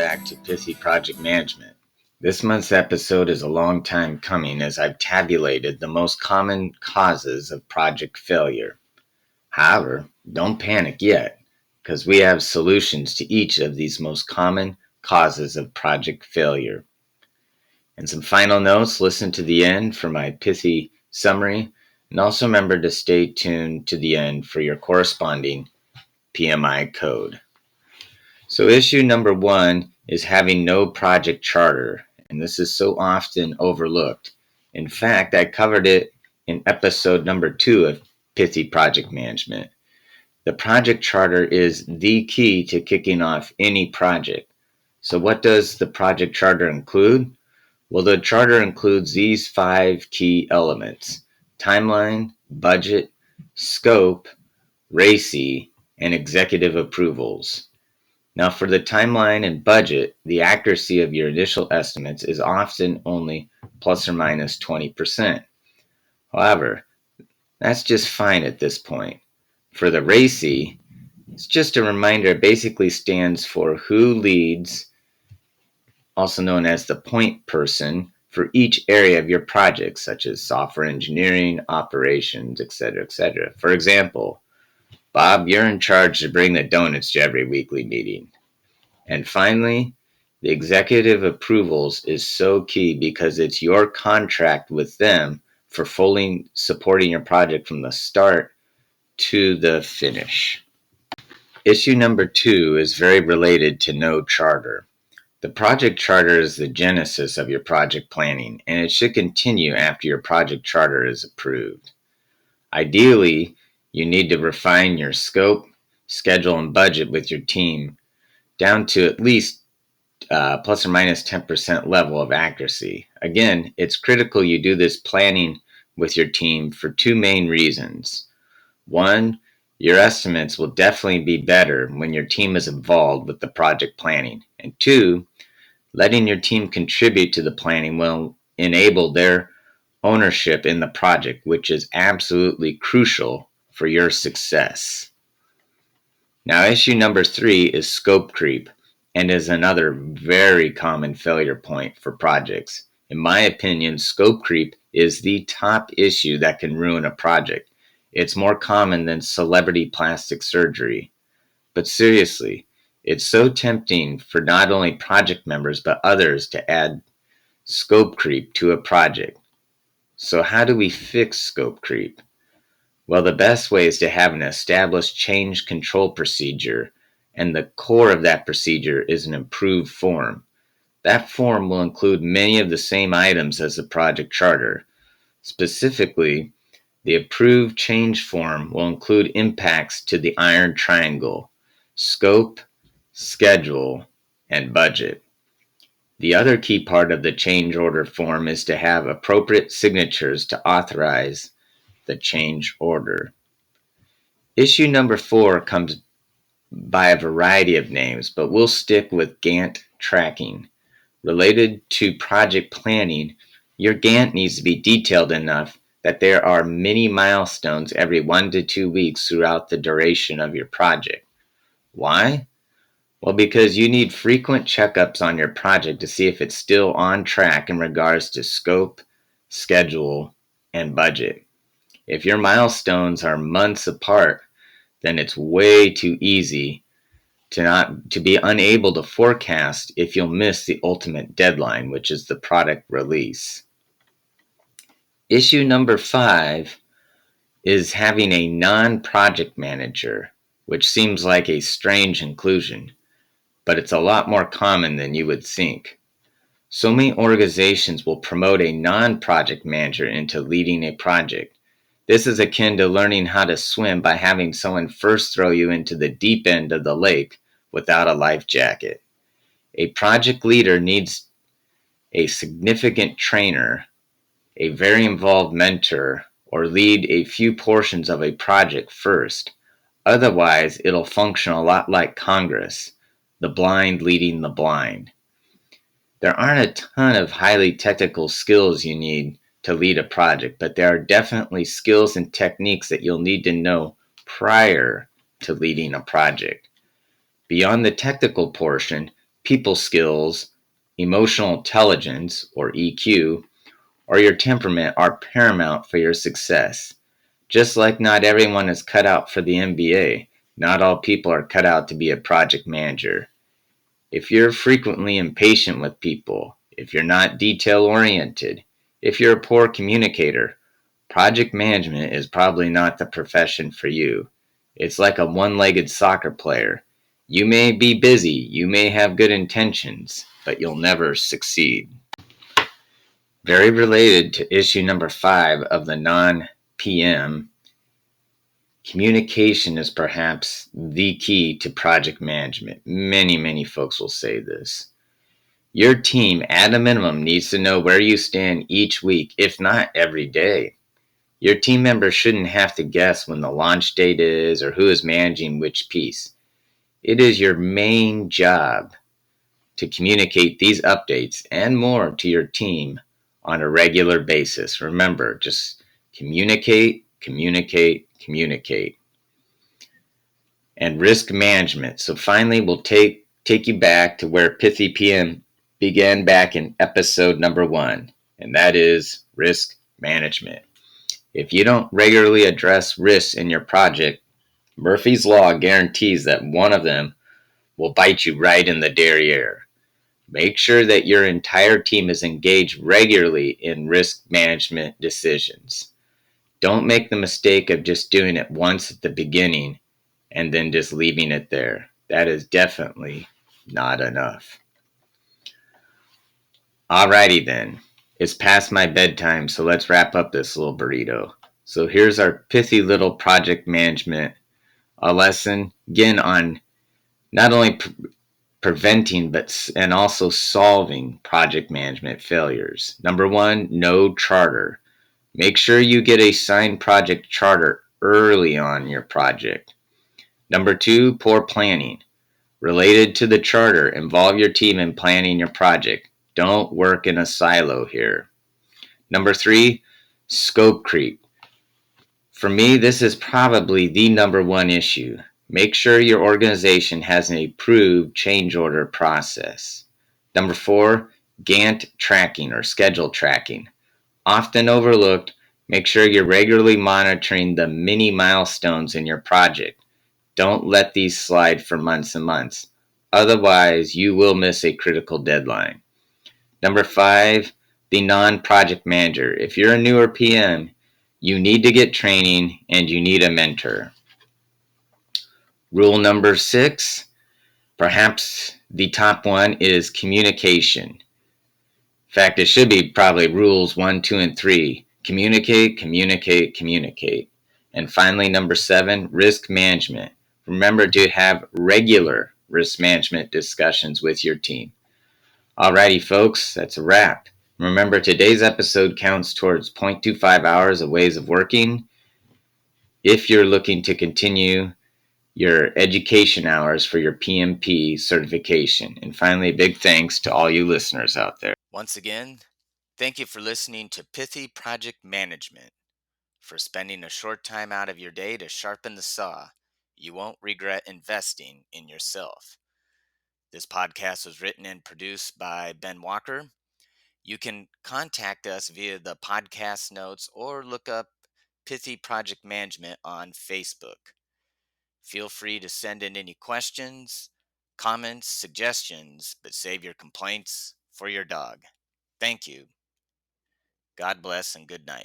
back to Pithy Project Management. This month's episode is a long time coming as I've tabulated the most common causes of project failure. However, don't panic yet, because we have solutions to each of these most common causes of project failure. And some final notes, listen to the end for my pithy summary, and also remember to stay tuned to the end for your corresponding PMI code. So issue number 1 is having no project charter, and this is so often overlooked. In fact, I covered it in episode number 2 of Pithy Project Management. The project charter is the key to kicking off any project. So what does the project charter include? Well, the charter includes these 5 key elements: timeline, budget, scope, RACI, and executive approvals. Now, for the timeline and budget, the accuracy of your initial estimates is often only plus or minus 20%. However, that's just fine at this point. For the RACI, it's just a reminder. It basically stands for who leads, also known as the point person, for each area of your project, such as software engineering, operations, etc., etc. For example, Bob, you're in charge to bring the donuts to every weekly meeting. And finally, the executive approvals is so key because it's your contract with them for fully supporting your project from the start to the finish. Issue number 2 is very related to no charter. The project charter is the genesis of your project planning, and it should continue after your project charter is approved. Ideally, you need to refine your scope, schedule, and budget with your team down to at least plus or minus 10% level of accuracy. Again, it's critical you do this planning with your team for 2 main reasons. 1, your estimates will definitely be better when your team is involved with the project planning. And 2, letting your team contribute to the planning will enable their ownership in the project, which is absolutely crucial for your success. Now, issue number 3 is scope creep, and is another very common failure point for projects. In my opinion, scope creep is the top issue that can ruin a project. It's more common than celebrity plastic surgery. But seriously, it's so tempting for not only project members but others to add scope creep to a project. So how do we fix scope creep? Well, the best way is to have an established change control procedure, and the core of that procedure is an approved form. That form will include many of the same items as the project charter. Specifically, the approved change form will include impacts to the iron triangle: scope, schedule, and budget. The other key part of the change order form is to have appropriate signatures to authorize the change order. Issue number 4 comes by a variety of names, but we'll stick with Gantt tracking. Related to project planning, your Gantt needs to be detailed enough that there are many milestones every 1 to 2 weeks throughout the duration of your project. Why? Well, because you need frequent checkups on your project to see if it's still on track in regards to scope, schedule, and budget. If your milestones are months apart, then it's way too easy to be unable to forecast if you'll miss the ultimate deadline, which is the product release. Issue number 5 is having a non-project manager, which seems like a strange inclusion, but it's a lot more common than you would think. So many organizations will promote a non-project manager into leading a project. This is akin to learning how to swim by having someone first throw you into the deep end of the lake without a life jacket. A project leader needs a significant trainer, a very involved mentor, or lead a few portions of a project first. Otherwise, it'll function a lot like Congress, the blind leading the blind. There aren't a ton of highly technical skills you need to lead a project, but there are definitely skills and techniques that you'll need to know prior to leading a project. Beyond the technical portion, people skills, emotional intelligence, or EQ, or your temperament are paramount for your success. Just like not everyone is cut out for the MBA, not all people are cut out to be a project manager. If you're frequently impatient with people, if you're not detail oriented, if you're a poor communicator, project management is probably not the profession for you. It's like a one legged soccer player. You may be busy, you may have good intentions, but you'll never succeed. Very related to issue number 5 of the non PM, communication is perhaps the key to project management. Many folks will say this. Your team, at a minimum, needs to know where you stand each week, if not every day. Your team members shouldn't have to guess when the launch date is or who is managing which piece. It is your main job to communicate these updates and more to your team on a regular basis. Remember, just communicate, communicate, communicate. And risk management. So finally, we'll take you back to where Pithy PM began back in episode number 1, and that is risk management. If you don't regularly address risks in your project, Murphy's Law guarantees that one of them will bite you right in the derriere. Make sure that your entire team is engaged regularly in risk management decisions. Don't make the mistake of just doing it once at the beginning and then just leaving it there. That is definitely not enough. Alrighty then. It's past my bedtime, so let's wrap up this little burrito. So here's our pithy little project management lesson, again on not only preventing and also solving project management failures. Number 1, no charter. Make sure you get a signed project charter early on your project. Number 2, poor planning. Related to the charter, involve your team in planning your project. Don't work in a silo here. Number 3, scope creep. For me, this is probably the number 1 issue. Make sure your organization has an approved change order process. Number 4, Gantt tracking or schedule tracking. Often overlooked, make sure you're regularly monitoring the mini milestones in your project. Don't let these slide for months and months. Otherwise, you will miss a critical deadline. Number 5, the non-project manager. If you're a newer PM, you need to get training and you need a mentor. Rule number 6, perhaps the top one, is communication. In fact, it should be probably rules 1, 2, and 3. Communicate, communicate, communicate. And finally, number 7, risk management. Remember to have regular risk management discussions with your team. Alrighty, folks, that's a wrap. Remember, today's episode counts towards 0.25 hours of ways of working if you're looking to continue your education hours for your PMP certification. And finally, a big thanks to all you listeners out there. Once again, thank you for listening to Pithy Project Management. For spending a short time out of your day to sharpen the saw, you won't regret investing in yourself. This podcast was written and produced by Ben Walker. You can contact us via the podcast notes or look up Pithy Project Management on Facebook. Feel free to send in any questions, comments, suggestions, but save your complaints for your dog. Thank you. God bless and good night.